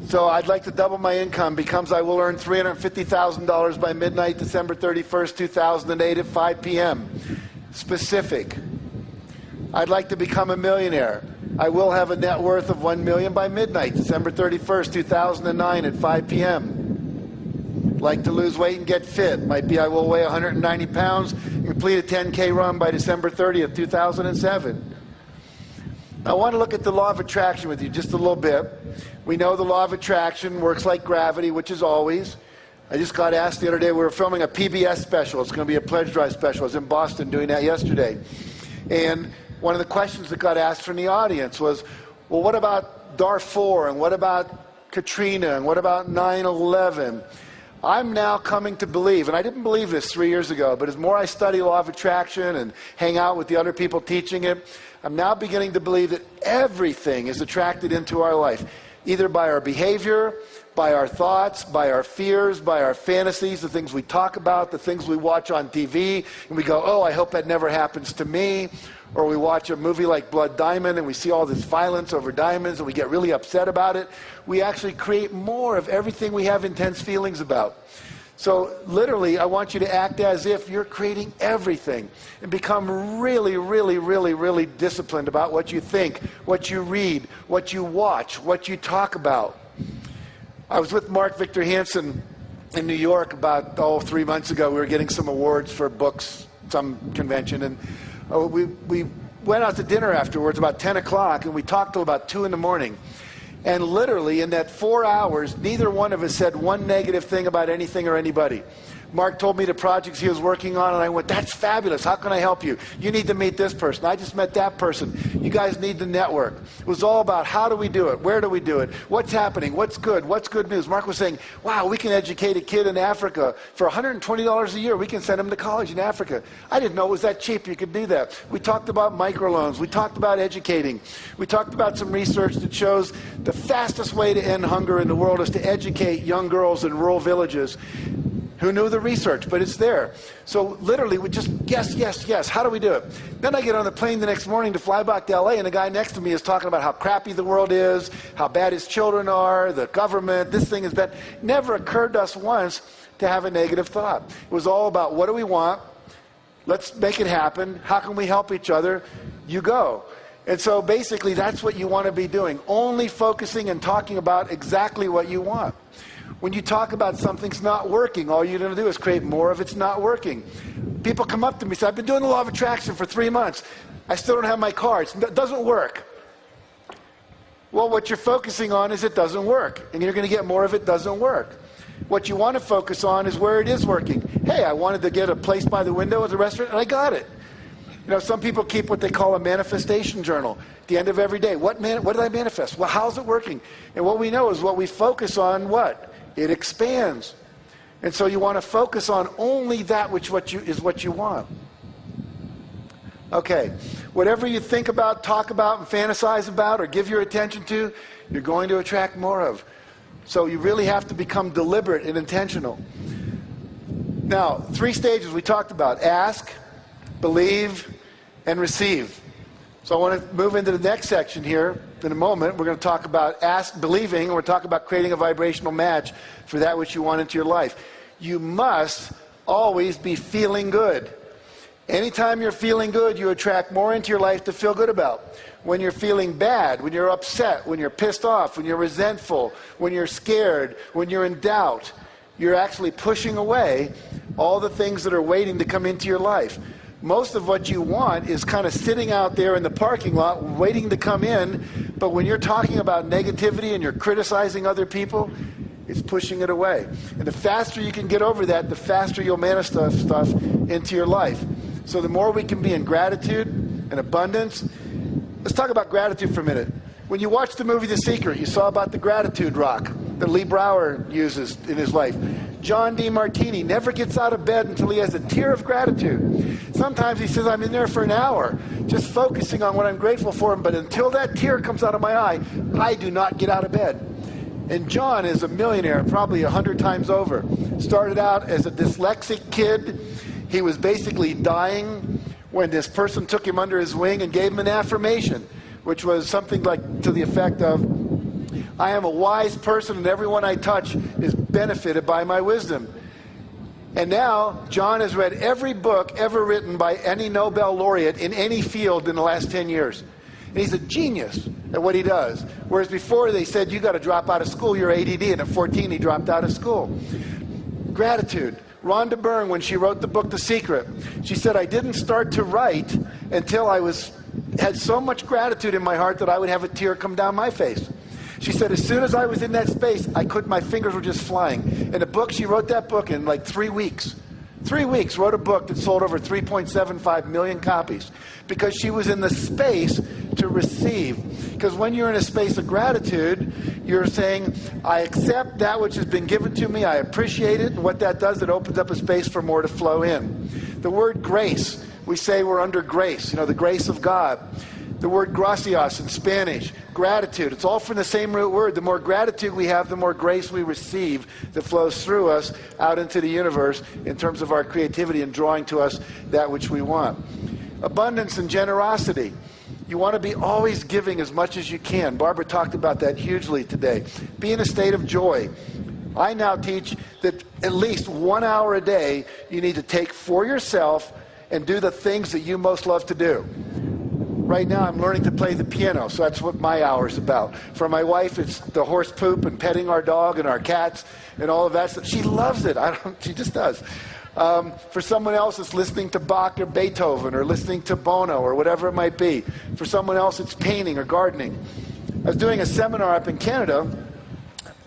So I'd like to double my income because I will earn $350,000 by midnight, December 31st, 2008 at 5 p.m. Specific. I'd like to become a millionaire. I will have a net worth of $1 million by midnight, December 31st, 2009 at 5 p.m. Like to lose weight and get fit. Might be I will weigh 190 pounds and complete a 10K run by December 30th, 2007. I want to look at the law of attraction with you just a little bit. We know the law of attraction works like gravity, which is always. I just got asked the other day, we were filming a PBS special. It's going to be a pledge drive special. I was in Boston doing that yesterday. And one of the questions that got asked from the audience was, well, what about Darfur, and what about Katrina, and what about 9/11? I'm now coming to believe, and I didn't believe this 3 years ago, but as more I study law of attraction and hang out with the other people teaching it, I'm now beginning to believe that everything is attracted into our life, either by our behavior, by our thoughts, by our fears, by our fantasies, the things we talk about, the things we watch on TV, and we go, oh, I hope that never happens to me. Or we watch a movie like Blood Diamond and we see all this violence over diamonds and we get really upset about it. We actually create more of everything we have intense feelings about. So literally, I want you to act as if you're creating everything and become really, really, really, really disciplined about what you think, what you read, what you watch, what you talk about. I was with Mark Victor Hansen in New York about 3 months ago. We were getting some awards for books, some convention, and we went out to dinner afterwards about 10 o'clock, and we talked till about 2 in the morning. And literally, in that 4 hours, neither one of us said one negative thing about anything or anybody. Mark told me the projects he was working on, and I went, that's fabulous. How can I help you? You need to meet this person. I just met that person. You guys need to network. It was all about how do we do it? Where do we do it? What's happening? What's good? What's good news? Mark was saying, wow, we can educate a kid in Africa for $120 a year. We can send him to college in Africa. I didn't know it was that cheap you could do that. We talked about microloans. We talked about educating. We talked about some research that shows the fastest way to end hunger in the world is to educate young girls in rural villages. Who knew the research? But it's there. So literally, we just yes, yes, yes. How do we do it? Then I get on the plane the next morning to fly back to LA, and the guy next to me is talking about how crappy the world is, how bad his children are, the government, this thing is bad. Never occurred to us once to have a negative thought. It was all about what do we want? Let's make it happen. How can we help each other? You go. And so basically, that's what you want to be doing. Only focusing and talking about exactly what you want. When you talk about something's not working, all you're going to do is create more of it's not working. People come up to me and say, I've been doing the law of attraction for 3 months. I still don't have my car. It doesn't work. Well, what you're focusing on is it doesn't work. And you're going to get more of it doesn't work. What you want to focus on is where it is working. Hey, I wanted to get a place by the window at the restaurant, and I got it. You know, some people keep what they call a manifestation journal. At the end of every day, what did I manifest? Well, how's it working? And what we know is what we focus on, what? It expands. And so you want to focus on only that which is what you want. Okay, whatever you think about, talk about, and fantasize about, or give your attention to, you're going to attract more of. So you really have to become deliberate and intentional. Now, 3 stages we talked about: ask, believe, and receive. So I want to move into the next section here in a moment. We're going to talk about believing, and we're talking about creating a vibrational match for that which you want into your life. You must always be feeling good. Anytime you're feeling good, you attract more into your life to feel good about. When you're feeling bad, when you're upset, when you're pissed off, when you're resentful, when you're scared, when you're in doubt, you're actually pushing away all the things that are waiting to come into your life. Most of what you want is kind of sitting out there in the parking lot waiting to come in, but when you're talking about negativity and you're criticizing other people, it's pushing it away. And the faster you can get over that, the faster you'll manifest stuff into your life. So the more we can be in gratitude and abundance. Let's talk about gratitude for a minute. When you watch the movie The Secret, you saw about the gratitude rock that Lee Brower uses in his life. John D. Martini never gets out of bed until he has a tear of gratitude. Sometimes he says, I'm in there for an hour, just focusing on what I'm grateful for, but until that tear comes out of my eye, I do not get out of bed. And John is a millionaire, probably 100 times over. Started out as a dyslexic kid. He was basically dying when this person took him under his wing and gave him an affirmation, which was something like to the effect of, I am a wise person, and everyone I touch is benefited by my wisdom. And now, John has read every book ever written by any Nobel laureate in any field in the last 10 years. And he's a genius at what he does. Whereas before they said, you got to drop out of school, you're ADD, and at 14 he dropped out of school. Gratitude. Rhonda Byrne, when she wrote the book The Secret, she said, I didn't start to write until I had so much gratitude in my heart that I would have a tear come down my face. She said, as soon as I was in that space, my fingers were just flying. In a book, she wrote that book in like 3 weeks. 3 weeks, wrote a book that sold over 3.75 million copies because she was in the space to receive. Because when you're in a space of gratitude, you're saying, I accept that which has been given to me, I appreciate it, and what that does, it opens up a space for more to flow in. The word grace, we say we're under grace, the grace of God. The word gracias in Spanish, gratitude, it's all from the same root word. The more gratitude we have, the more grace we receive that flows through us out into the universe in terms of our creativity and drawing to us that which we want. Abundance and generosity. You want to be always giving as much as you can. Barbara talked about that hugely today. Be in a state of joy. I now teach that at least 1 hour a day you need to take for yourself and do the things that you most love to do. Right now I'm learning to play the piano, so that's what my hour is about. For my wife, it's the horse poop and petting our dog and our cats and all of that stuff. She loves it. She just does. For someone else, it's listening to Bach or Beethoven or listening to Bono or whatever it might be. For someone else, it's painting or gardening. I was doing a seminar up in Canada,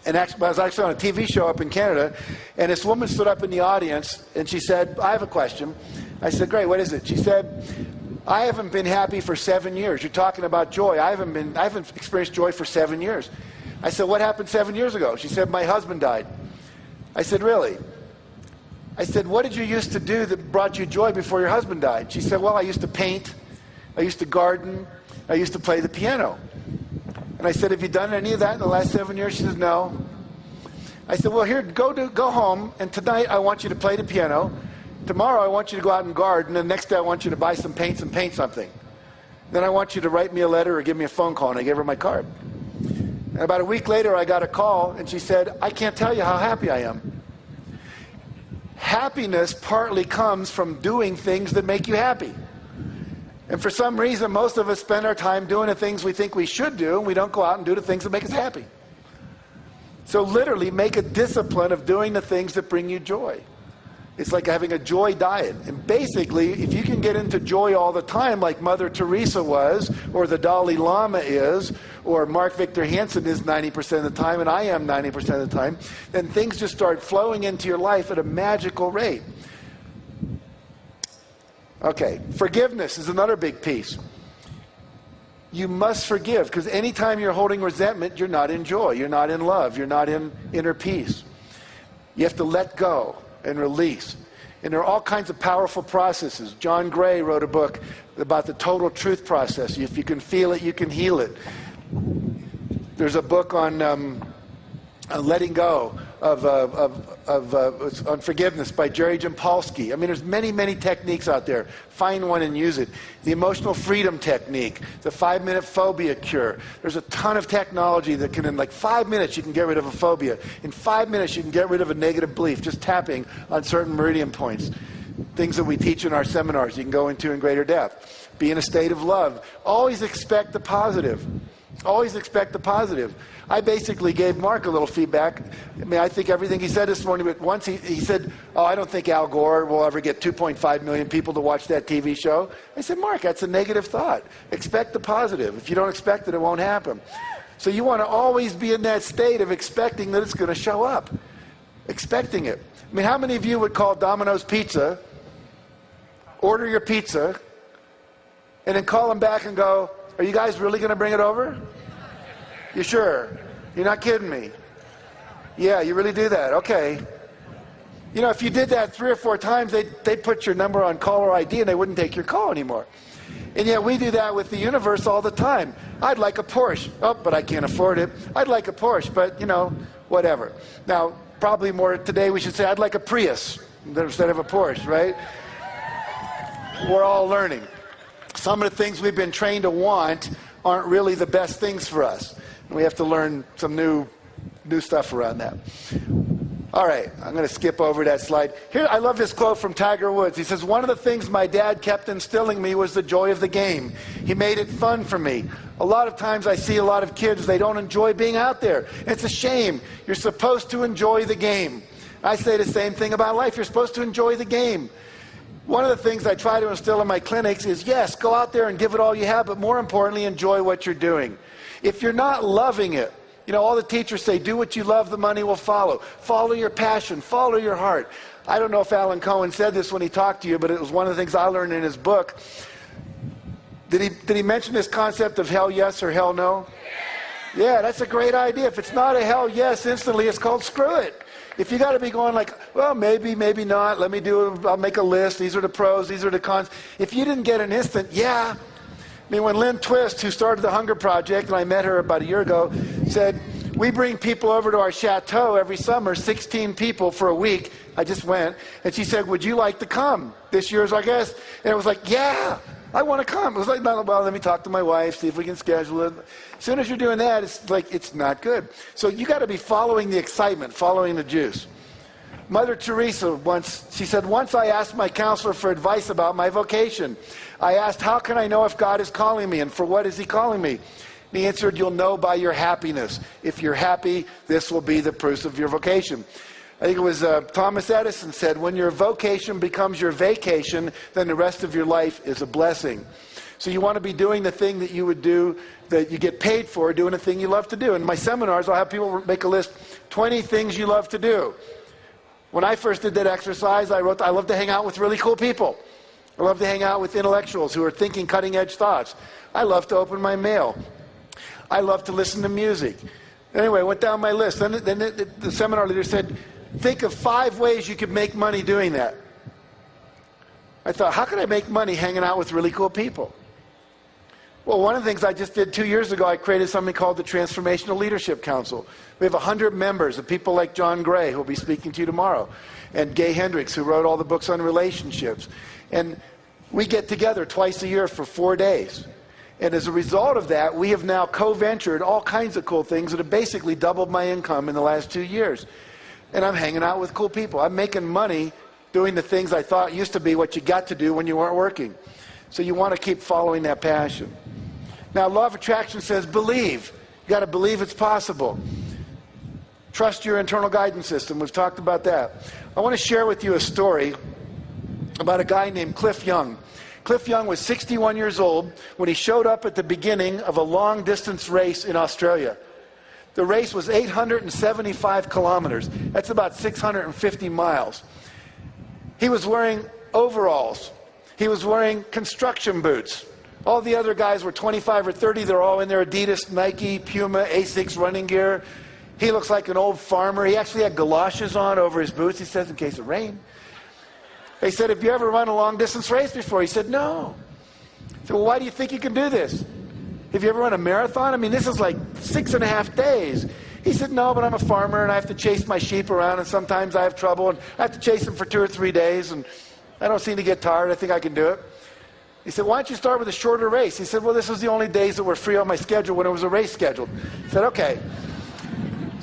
and I was actually on a TV show up in Canada, and this woman stood up in the audience, and she said, I have a question. I said, great, what is it? She said, I haven't been happy for 7 years. You're talking about joy. I haven't experienced joy for 7 years. I said, what happened 7 years ago? She said, my husband died. I said, really? I said, what did you used to do that brought you joy before your husband died? She said, well, I used to paint, I used to garden, I used to play the piano. And I said, have you done any of that in the last 7 years? She says, no. I said, well, here, go home, and tonight I want you to play the piano. Tomorrow I want you to go out and garden, and the next day I want you to buy some paints and paint something. Then I want you to write me a letter or give me a phone call, and I gave her my card. And about a week later I got a call, and she said, I can't tell you how happy I am. Happiness partly comes from doing things that make you happy. And for some reason, most of us spend our time doing the things we think we should do, and we don't go out and do the things that make us happy. So literally make a discipline of doing the things that bring you joy. It's like having a joy diet. And basically, if you can get into joy all the time, like Mother Teresa was, or the Dalai Lama is, or Mark Victor Hansen is 90% of the time, and I am 90% of the time, then things just start flowing into your life at a magical rate. Okay, forgiveness is another big piece. You must forgive, because anytime you're holding resentment, you're not in joy, you're not in love, you're not in inner peace. You have to let go and release. And there are all kinds of powerful processes. John Gray wrote a book about the total truth process. If you can feel it, you can heal it. There's a book on letting go on forgiveness by Jerry Jampolsky. I mean, there's many, many techniques out there. Find one and use it. The emotional freedom technique, the 5-minute phobia cure. There's a ton of technology that can, in like 5 minutes, you can get rid of a phobia. In 5 minutes, you can get rid of a negative belief, just tapping on certain meridian points. Things that we teach in our seminars, you can go into in greater depth. Be in a state of love. Always expect the positive. Always expect the positive. I basically gave Mark a little feedback. I mean, I think everything he said this morning, but once he said, oh, I don't think Al Gore will ever get 2.5 million people to watch that TV show. I said, Mark, that's a negative thought. Expect the positive. If you don't expect it, it won't happen. So you want to always be in that state of expecting that it's going to show up. Expecting it. I mean, how many of you would call Domino's Pizza, order your pizza, and then call them back and go, are you guys really going to bring it over? You sure? You're not kidding me? Yeah, you really do that. Okay. You know, if you did that 3 or 4 times, they'd put your number on caller ID and they wouldn't take your call anymore. And yet we do that with the universe all the time. I'd like a Porsche. Oh, but I can't afford it. I'd like a Porsche, but, you know, whatever. Now, probably more today we should say, I'd like a Prius instead of a Porsche, right? We're all learning. Some of the things we've been trained to want aren't really the best things for us. We have to learn some new stuff around that. All right, I'm going to skip over that slide. Here, I love this quote from Tiger Woods. He says, "One of the things my dad kept instilling me was the joy of the game. He made it fun for me. A lot of times I see a lot of kids, they don't enjoy being out there. It's a shame. You're supposed to enjoy the game." I say the same thing about life. You're supposed to enjoy the game. One of the things I try to instill in my clinics is, yes, go out there and give it all you have, but more importantly, enjoy what you're doing. If you're not loving it, you know, all the teachers say, do what you love, the money will follow. Follow your passion, follow your heart. I don't know if Alan Cohen said this when he talked to you, but it was one of the things I learned in his book. Did he mention this concept of hell yes or hell no? Yeah, that's a great idea. If it's not a hell yes instantly, it's called screw it. If you got to be going like, well, maybe, maybe not, let me I'll make a list, these are the pros, these are the cons. If you didn't get an instant, yeah. I mean, when Lynn Twist, who started the Hunger Project, and I met her about a year ago, said, we bring people over to our chateau every summer, 16 people for a week. I just went, and she said, would you like to come this year as our guest? And it was like, yeah, I want to come. It was like, well, let me talk to my wife, see if we can schedule it. As soon as you're doing that, it's like, it's not good. So you got to be following the excitement, following the juice. Mother Teresa once, she said, once I asked my counselor for advice about my vocation. I asked, how can I know if God is calling me, and for what is he calling me? And he answered, you'll know by your happiness. If you're happy, this will be the proof of your vocation. I think it was Thomas Edison said, when your vocation becomes your vacation, then the rest of your life is a blessing. So you want to be doing the thing that you would do, that you get paid for, doing the thing you love to do. In my seminars, I'll have people make a list, 20 things you love to do. When I first did that exercise, I wrote, I love to hang out with really cool people. I love to hang out with intellectuals who are thinking cutting-edge thoughts. I love to open my mail. I love to listen to music. Anyway, I went down my list. Then the seminar leader said, think of 5 ways you could make money doing that. I thought, how can I make money hanging out with really cool people? Well, one of the things I just did 2 years ago, I created something called the Transformational Leadership Council. We have 100 members of people like John Gray, who will be speaking to you tomorrow, and Gay Hendricks, who wrote all the books on relationships. And we get together twice a year for 4 days. And as a result of that, we have now co-ventured all kinds of cool things that have basically doubled my income in the last 2 years. And I'm hanging out with cool people. I'm making money doing the things I thought used to be what you got to do when you weren't working. So you want to keep following that passion. Now, law of attraction says believe. You got to believe it's possible. Trust your internal guidance system. We've talked about that. I want to share with you a story about a guy named Cliff Young. Cliff Young was 61 years old when he showed up at the beginning of a long-distance race in Australia. The race was 875 kilometers. That's about 650 miles. He was wearing overalls. He was wearing construction boots. All the other guys were 25 or 30. They're all in their Adidas, Nike, Puma, Asics running gear. He looks like an old farmer. He actually had galoshes on over his boots, he says, in case of rain. They said, have you ever run a long-distance race before? He said, no. I said, well, why do you think you can do this? Have you ever run a marathon? I mean, this is like 6.5 days. He said, no, but I'm a farmer, and I have to chase my sheep around, and sometimes I have trouble, and I have to chase them for 2 or 3 days, and I don't seem to get tired. I think I can do it. He said, why don't you start with a shorter race? He said, well, this was the only days that were free on my schedule when it was a race scheduled. I said, okay.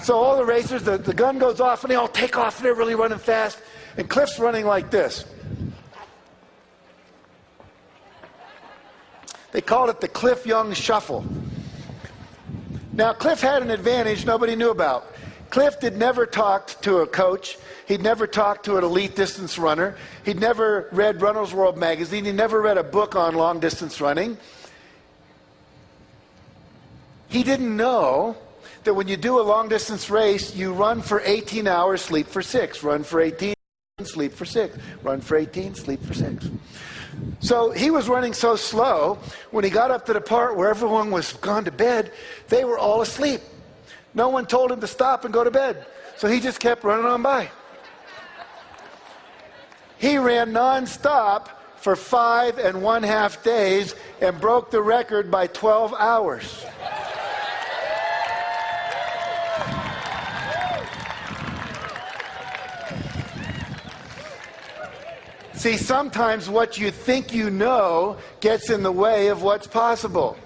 So all the racers, the gun goes off, and they all take off, and they're really running fast. And Cliff's running like this. They called it the Cliff Young Shuffle. Now, Cliff had an advantage nobody knew about. Cliff had never talked to a coach. He'd never talked to an elite distance runner. He'd never read Runner's World magazine. He never read a book on long distance running. He didn't know that when you do a long distance race, you run for 18 hours, sleep for 6. Run for 18, sleep for 6. Run for 18, sleep for 6. So he was running so slow, when he got up to the part where everyone was gone to bed, they were all asleep. No one told him to stop and go to bed. So he just kept running on by. He ran nonstop for 5.5 days and broke the record by 12 hours. See, sometimes what you think you know gets in the way of what's possible.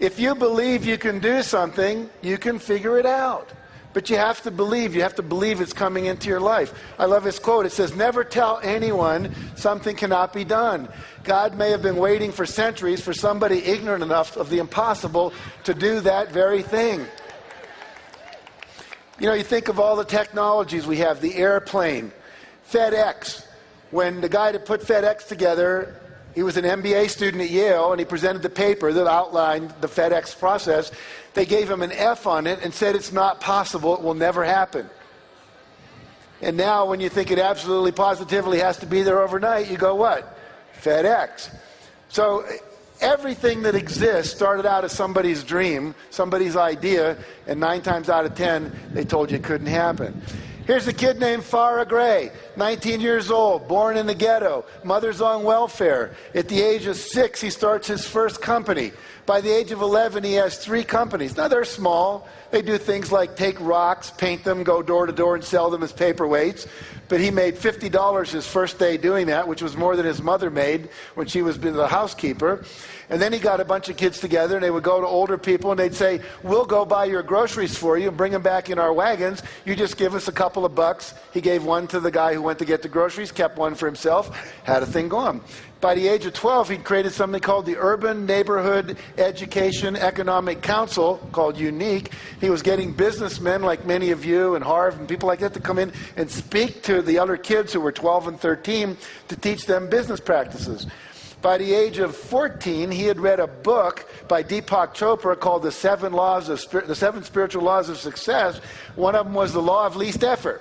If you believe you can do something, you can figure it out. But you have to believe. You have to believe it's coming into your life. I love this quote. It says, never tell anyone something cannot be done. God may have been waiting for centuries for somebody ignorant enough of the impossible to do that very thing. You know, you think of all the technologies we have, the airplane, FedEx. When the guy that put FedEx together, he was an MBA student at Yale, and he presented the paper that outlined the FedEx process. They gave him an F on it and said it's not possible, it will never happen. And now when you think it absolutely positively has to be there overnight, you go what? FedEx. So everything that exists started out as somebody's dream, somebody's idea, and 9 times out of 10, they told you it couldn't happen. Here's a kid named Farrah Gray, 19 years old, born in the ghetto, mother's on welfare. At the age of 6, he starts his first company. By the age of 11, he has 3 companies. Now, they're small. They do things like take rocks, paint them, go door to door, and sell them as paperweights. But he made $50 his first day doing that, which was more than his mother made when she was the housekeeper. And then he got a bunch of kids together, and they would go to older people, and they'd say, we'll go buy your groceries for you and bring them back in our wagons. You just give us a couple of bucks. He gave one to the guy who went to get the groceries, kept one for himself, had a thing going. By the age of 12, he'd created something called the Urban Neighborhood Education Economic Council, called UNIQUE. He was getting businessmen like many of you and Harv and people like that to come in and speak to the other kids who were 12 and 13 to teach them business practices. By the age of 14, he had read a book by Deepak Chopra called The Seven Spiritual Laws of Success. One of them was the law of least effort.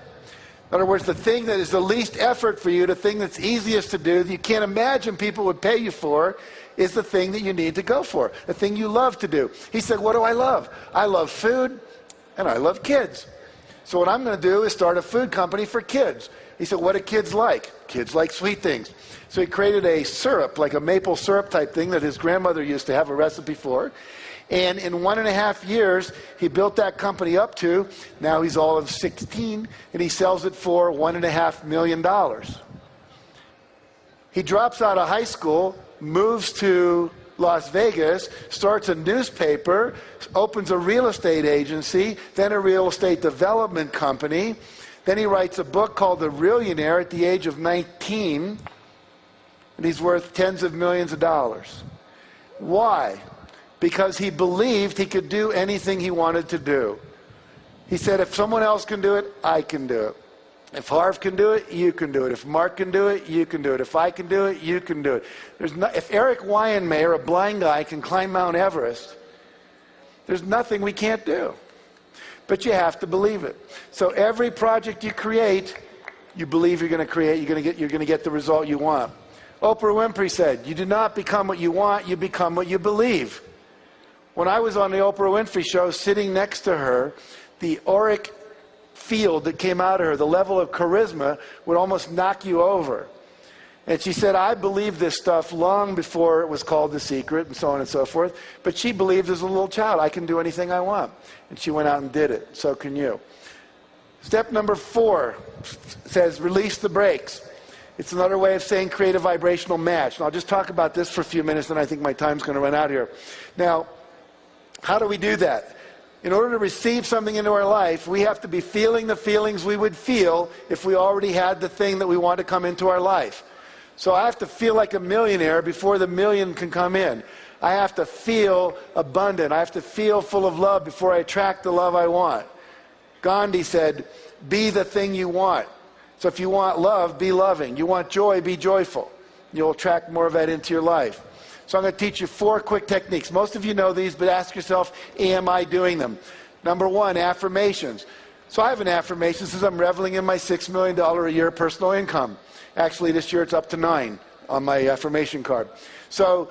In other words, the thing that is the least effort for you, the thing that's easiest to do, that you can't imagine people would pay you for, is the thing that you need to go for, the thing you love to do. He said, what do I love? I love food, and I love kids. So what I'm going to do is start a food company for kids. He said, what do kids like? Kids like sweet things. So he created a syrup, like a maple syrup type thing that his grandmother used to have a recipe for. And in 1.5 years, he built that company up to, now he's all of 16, and he sells it for $1.5 million. He drops out of high school, moves to Las Vegas, starts a newspaper, opens a real estate agency, then a real estate development company. Then he writes a book called The Millionaire at the age of 19, and he's worth tens of millions of dollars. Why? Because he believed he could do anything he wanted to do. He said, if someone else can do it, I can do it. If Harv can do it, you can do it. If Mark can do it, you can do it. If I can do it, you can do it. If Eric Wyanmayer, a blind guy, can climb Mount Everest, there's nothing we can't do. But you have to believe it. So every project you create, you believe you're going to create, you're going to get the result you want. Oprah Winfrey said, you do not become what you want, you become what you believe. When I was on the Oprah Winfrey show, sitting next to her, the auric field that came out of her, the level of charisma, would almost knock you over. And she said, I believed this stuff long before it was called The Secret and so on and so forth. But she believed as a little child, I can do anything I want. And she went out and did it. So can you. Step number 4 says, release the brakes. It's another way of saying create a vibrational match. And I'll just talk about this for a few minutes, and I think my time's going to run out here. Now, how do we do that? In order to receive something into our life, we have to be feeling the feelings we would feel if we already had the thing that we want to come into our life. So I have to feel like a millionaire before the million can come in. I have to feel abundant. I have to feel full of love before I attract the love I want. Gandhi said, be the thing you want. So if you want love, be loving. You want joy, be joyful. You'll attract more of that into your life. So I'm going to teach you 4 quick techniques. Most of you know these, but ask yourself, am I doing them? Number 1, affirmations. So I have an affirmation that says I'm reveling in my $6 million a year personal income. Actually, this year it's up to 9 on my affirmation card. So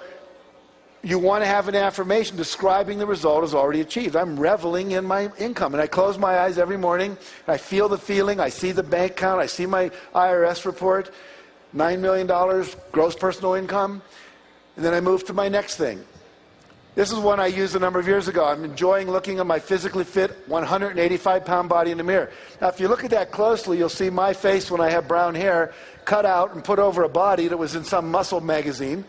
you want to have an affirmation describing the result as already achieved. I'm reveling in my income. And I close my eyes every morning. I feel the feeling. I see the bank account. I see my IRS report. $9 million gross personal income. And then I move to my next thing. This is one I used a number of years ago. I'm enjoying looking at my physically fit 185-pound body in the mirror. Now, if you look at that closely, you'll see my face when I have brown hair cut out and put over a body that was in some muscle magazine.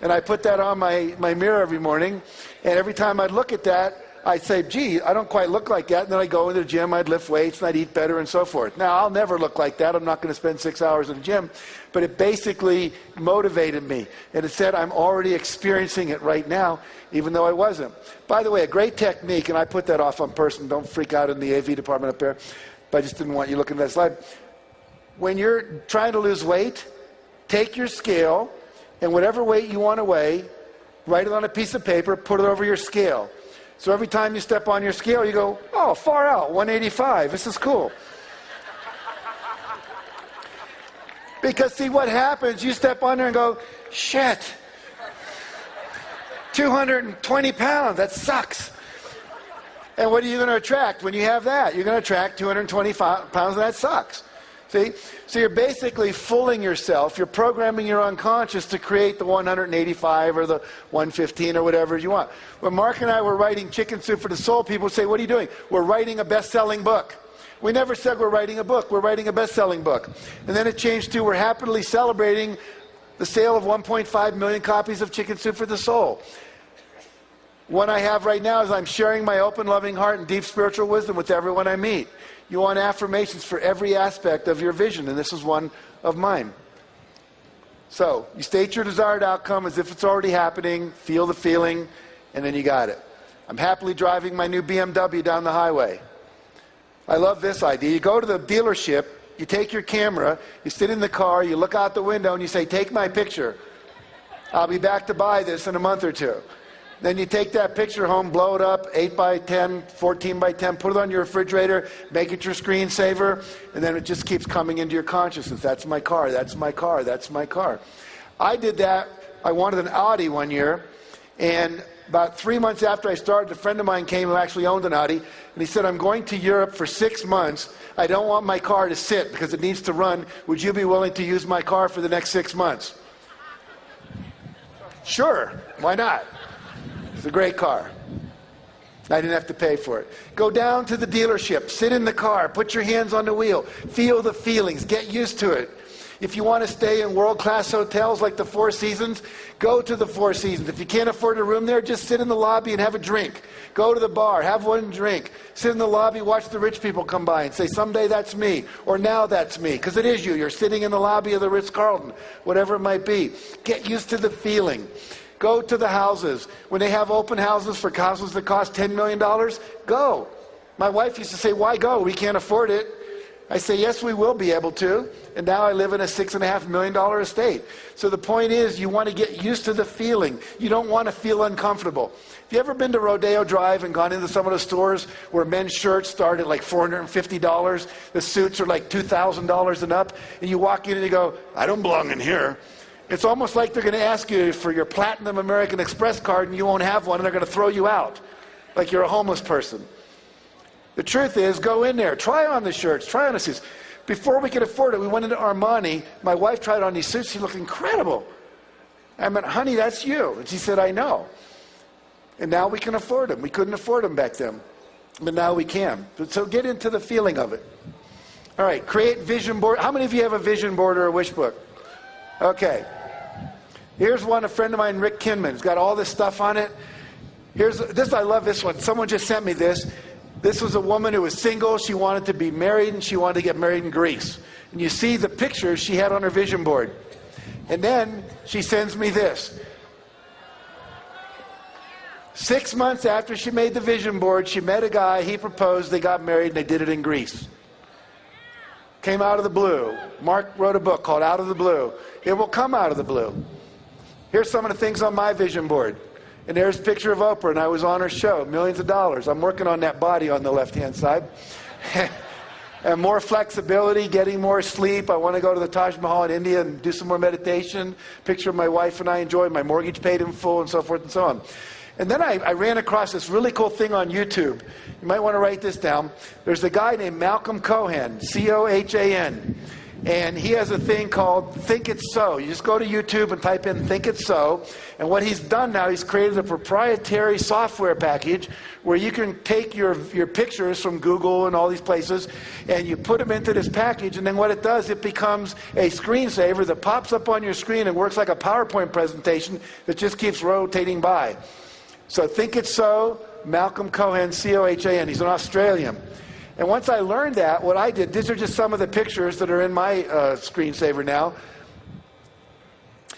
And I put that on my mirror every morning. And every time I'd look at that, I'd say, gee, I don't quite look like that. And then I'd go into the gym, I'd lift weights, and I'd eat better and so forth. Now, I'll never look like that. I'm not going to spend 6 hours in the gym. But it basically motivated me. And it said I'm already experiencing it right now, even though I wasn't. By the way, a great technique, and I put that off on person. Don't freak out in the AV department up there. But I just didn't want you looking at that slide. When you're trying to lose weight, take your scale, and whatever weight you want to weigh, write it on a piece of paper, put it over your scale. So every time you step on your scale, you go, oh, far out, 185, this is cool. Because see what happens, you step on there and go, shit, 220 pounds, that sucks. And what are you going to attract when you have that? You're going to attract 220 pounds, and that sucks. See? So you're basically fooling yourself. You're programming your unconscious to create the 185 or the 115 or whatever you want. When Mark and I were writing Chicken Soup for the Soul, people would say, what are you doing? We're writing a best-selling book. We never said we're writing a book. We're writing a best-selling book. And then it changed to we're happily celebrating the sale of 1.5 million copies of Chicken Soup for the Soul. What I have right now is I'm sharing my open, loving heart and deep spiritual wisdom with everyone I meet. You want affirmations for every aspect of your vision, and this is one of mine. So, you state your desired outcome as if it's already happening, feel the feeling, and then you got it. I'm happily driving my new BMW down the highway. I love this idea. You go to the dealership, you take your camera, you sit in the car, you look out the window, and you say, take my picture. I'll be back to buy this in a month or two. Then you take that picture home, blow it up, 8 by 10, 14 by 10, put it on your refrigerator, make it your screensaver, and then it just keeps coming into your consciousness. That's my car, that's my car, that's my car. I did that. I wanted an Audi one year, and about 3 months after I started, a friend of mine came who actually owned an Audi, and he said, I'm going to Europe for 6 months. I don't want my car to sit because it needs to run. Would you be willing to use my car for the next 6 months? Sure, why not? It's a great car. I didn't have to pay for it. Go down to the dealership, sit in the car, put your hands on the wheel, feel the feelings, get used to it. If you want to stay in world-class hotels like the Four Seasons, go to the Four Seasons. If you can't afford a room there, just sit in the lobby and have a drink. Go to the bar, have one drink. Sit in the lobby, watch the rich people come by and say, someday that's me, or now that's me, because it is you. You're sitting in the lobby of the Ritz-Carlton, whatever it might be. Get used to the feeling. Go to the houses. When they have open houses for houses that cost $10 million, go. My wife used to say, why go? We can't afford it. I say, yes, we will be able to. And now I live in a $6.5 million estate. So the point is, you want to get used to the feeling. You don't want to feel uncomfortable. Have you ever been to Rodeo Drive and gone into some of the stores where men's shirts start at like $450? The suits are like $2,000 and up. And you walk in and you go, I don't belong in here. It's almost like they're going to ask you for your Platinum American Express card and you won't have one and they're going to throw you out like you're a homeless person. The truth is, go in there, try on the shirts, try on the suits. Before we could afford it, we went into Armani. My wife tried on these suits. She looked incredible. I went, honey, that's you. And she said, I know. And now we can afford them. We couldn't afford them back then. But now we can. So get into the feeling of it. All right, create vision board. How many of you have a vision board or a wish book? Okay. Here's one, a friend of mine, Rick Kinman's got all this stuff on it. Here's this, I love this one. Someone just sent me this. This was a woman who was single. She wanted to be married, and she wanted to get married in Greece. And you see the pictures she had on her vision board. And then she sends me this. 6 months after she made the vision board, she met a guy, he proposed, they got married, and they did it in Greece. Came out of the blue. Mark wrote a book called Out of the Blue. It will come out of the blue. Here's some of the things on my vision board. And there's a picture of Oprah, and I was on her show, millions of dollars. I'm working on that body on the left-hand side. And more flexibility, getting more sleep. I want to go to the Taj Mahal in India and do some more meditation. Picture of my wife and I enjoyed my mortgage paid in full and so forth and so on. And then I ran across this really cool thing on YouTube. You might want to write this down. There's a guy named Malcolm Cohan, C-O-H-A-N. And he has a thing called Think It's So. You just go to YouTube and type in Think It's So. And what he's done now, he's created a proprietary software package where you can take your pictures from Google and all these places, and you put them into this package, and then what it does, it becomes a screensaver that pops up on your screen and works like a PowerPoint presentation that just keeps rotating by. So Think It's So, Malcolm Cohen, C-O-H-A-N. He's an Australian. And once I learned that, what I did, these are just some of the pictures that are in my screensaver now.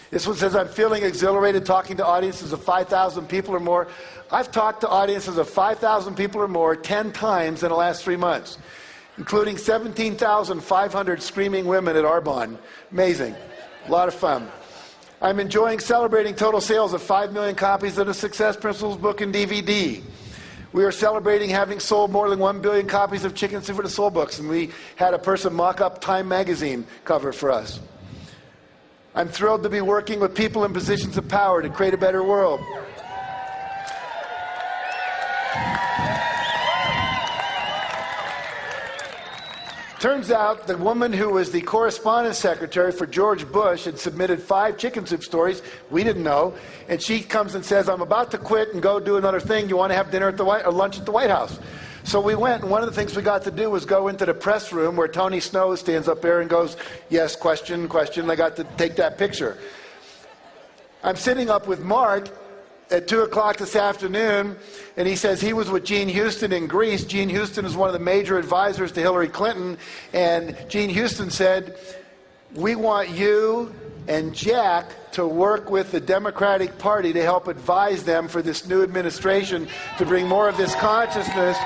This one says, I'm feeling exhilarated talking to audiences of 5,000 people or more. I've talked to audiences of 5,000 people or more 10 times in the last 3 months, including 17,500 screaming women at Arbonne. Amazing. A lot of fun. I'm enjoying celebrating total sales of 5 million copies of the Success Principles book and DVD. We are celebrating having sold more than 1 billion copies of Chicken Soup for the Soul books, and we had a person mock up Time magazine cover for us. I'm thrilled to be working with people in positions of power to create a better world. Turns out the woman who was the correspondence secretary for George Bush had submitted 5 chicken soup stories. We didn't know. And she comes and says, I'm about to quit and go do another thing. You want to have dinner at the or lunch at the White House? So we went, and one of the things we got to do was go into the press room where Tony Snow stands up there and goes, yes, question, question. I got to take that picture. I'm sitting up with Mark at 2 o'clock this afternoon, and he says he was with Gene Houston in Greece. Gene Houston is one of the major advisors to Hillary Clinton, and Gene Houston said, we want you and Jack to work with the Democratic Party to help advise them for this new administration to bring more of this consciousness.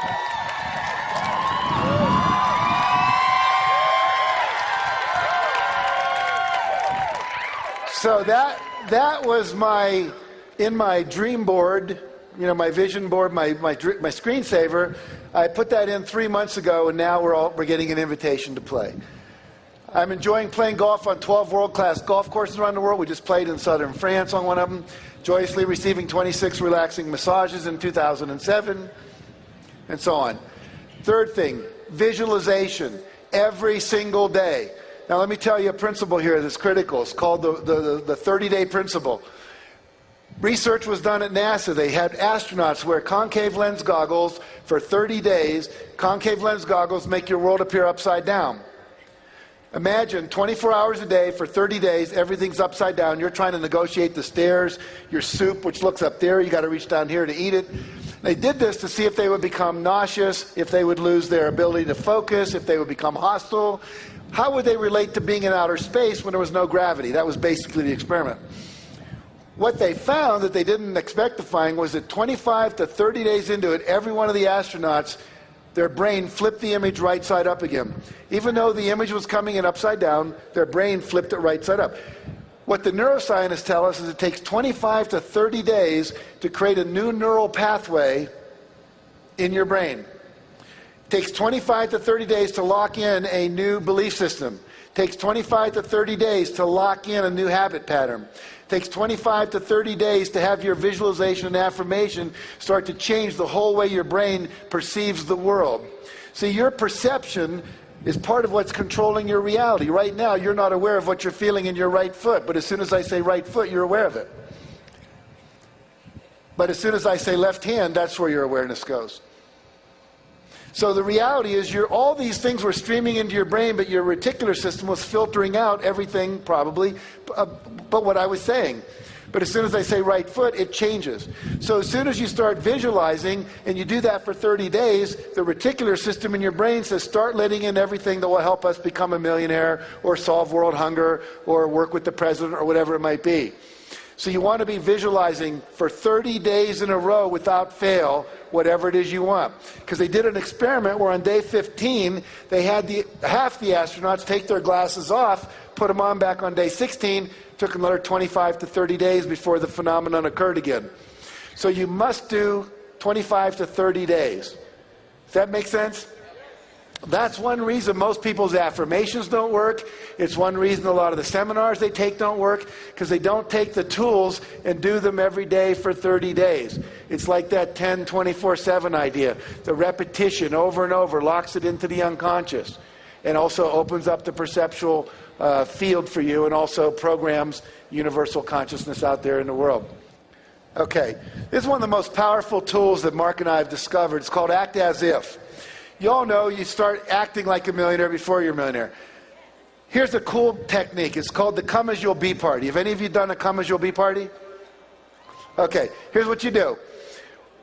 So that was in my dream board, you know, my vision board, my screensaver. I put that in 3 months ago, and now we're getting an invitation to play. I'm enjoying playing golf on 12 world-class golf courses around the world. We just played in southern France on one of them. Joyously receiving 26 relaxing massages in 2007, and so on. Third thing, visualization every single day. Now let me tell you a principle here that's critical. It's called the 30-day principle. Research was done at NASA. They had astronauts wear concave lens goggles for 30 days. Concave lens goggles make your world appear upside down. Imagine 24 hours a day for 30 days, everything's upside down. You're trying to negotiate the stairs, your soup, which looks up there, you got to reach down here to eat it. They did this to see if they would become nauseous, if they would lose their ability to focus, if they would become hostile. How would they relate to being in outer space when there was no gravity? That was basically the experiment. What they found that they didn't expect to find was that 25 to 30 days into it, every one of the astronauts, their brain flipped the image right side up again. Even though the image was coming in upside down, their brain flipped it right side up. What the neuroscientists tell us is it takes 25 to 30 days to create a new neural pathway in your brain. It takes 25 to 30 days to lock in a new belief system. It takes 25 to 30 days to lock in a new habit pattern. It takes 25 to 30 days to have your visualization and affirmation start to change the whole way your brain perceives the world. See, your perception is part of what's controlling your reality. Right now, you're not aware of what you're feeling in your right foot, but as soon as I say right foot, you're aware of it. But as soon as I say left hand, that's where your awareness goes. So the reality is all these things were streaming into your brain, but your reticular system was filtering out everything probably but what I was saying. But as soon as I say right foot, it changes. So as soon as you start visualizing, and you do that for 30 days, the reticular system in your brain says start letting in everything that will help us become a millionaire or solve world hunger or work with the president or whatever it might be. So you want to be visualizing for 30 days in a row without fail whatever it is you want. Because they did an experiment where on day 15, they had half the astronauts take their glasses off, put them on back on day 16, took another 25 to 30 days before the phenomenon occurred again. So you must do 25 to 30 days. Does that make sense? That's one reason most people's affirmations don't work. It's one reason a lot of the seminars they take don't work, because they don't take the tools and do them every day for 30 days. It's like that 10-24-7 idea. The repetition over and over locks it into the unconscious. and also opens up the perceptual field for you, and also programs universal consciousness out there in the world. Okay, this is one of the most powerful tools that Mark and I have discovered. It's called Act As If. You all know you start acting like a millionaire before you're a millionaire. Here's a cool technique. It's called the Come As You'll Be party. Have any of you done a Come As You'll Be party? Okay, here's what you do.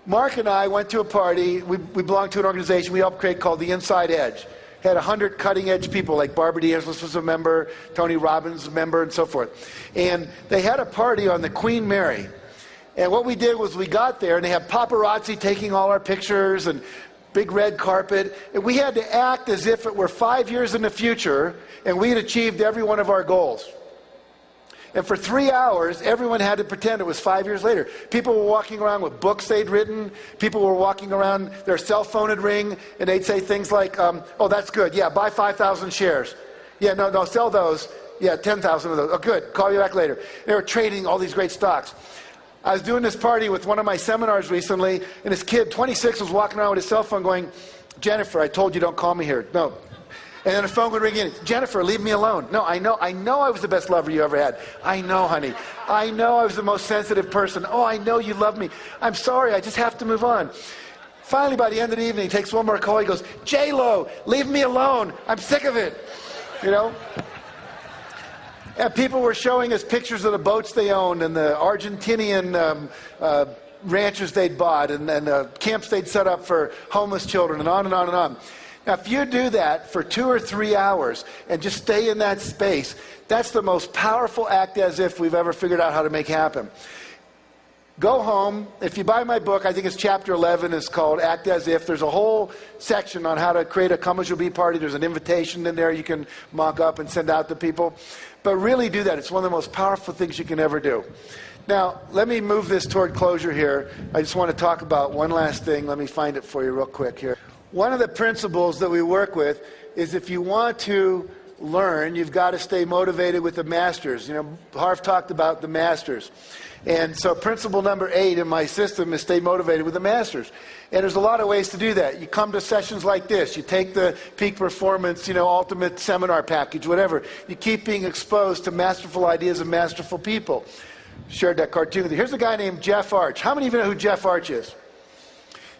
Mark and I went to a party. We belong to an organization we helped create called the Inside Edge. Had 100 cutting-edge people, like Barbara D'Angelis was a member, Tony Robbins was a member, and so forth. And they had a party on the Queen Mary. And what we did was we got there, and they had paparazzi taking all our pictures, and big red carpet. And we had to act as if it were 5 years in the future, and we had achieved every one of our goals. And for 3 hours, everyone had to pretend it was 5 years later. People were walking around with books they'd written. People were walking around, their cell phone would ring, and they'd say things like, oh, that's good. Yeah, buy 5,000 shares. Yeah, no, sell those. Yeah, 10,000 of those. Oh, good. Call you back later. They were trading all these great stocks. I was doing this party with one of my seminars recently, and this kid, 26, was walking around with his cell phone going, Jennifer, I told you don't call me here. No. And then the phone would ring in. Jennifer, leave me alone. No, I know I was the best lover you ever had. I know, honey. I know I was the most sensitive person. Oh, I know you love me. I'm sorry, I just have to move on. Finally, by the end of the evening, he takes one more call. He goes, J-Lo, leave me alone. I'm sick of it. You know? And people were showing us pictures of the boats they owned and the Argentinian ranches they'd bought and the camps they'd set up for homeless children, and on and on and on. Now, if you do that for 2 or 3 hours and just stay in that space, that's the most powerful act as if we've ever figured out how to make happen. Go home. If you buy my book, I think it's chapter 11, it's called Act As If. There's a whole section on how to create a Come As You'll Be party. There's an invitation in there you can mock up and send out to people. But really do that. It's one of the most powerful things you can ever do. Now, let me move this toward closure here. I just want to talk about one last thing. Let me find it for you real quick here. One of the principles that we work with is if you want to learn, you've got to stay motivated with the masters. You know, Harv talked about the masters. And so principle number 8 in my system is stay motivated with the masters. And there's a lot of ways to do that. You come to sessions like this. You take the Peak Performance, ultimate seminar package, whatever. You keep being exposed to masterful ideas and masterful people. Shared that cartoon with you. Here's a guy named Jeff Arch. How many of you know who Jeff Arch is?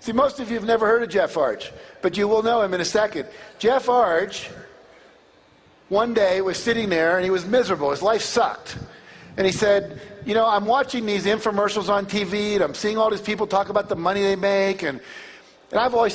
See, most of you have never heard of Jeff Arch, but you will know him in a second. Jeff Arch, one day, was sitting there and he was miserable. His life sucked. And he said, I'm watching these infomercials on TV and I'm seeing all these people talk about the money they make, and I've always thought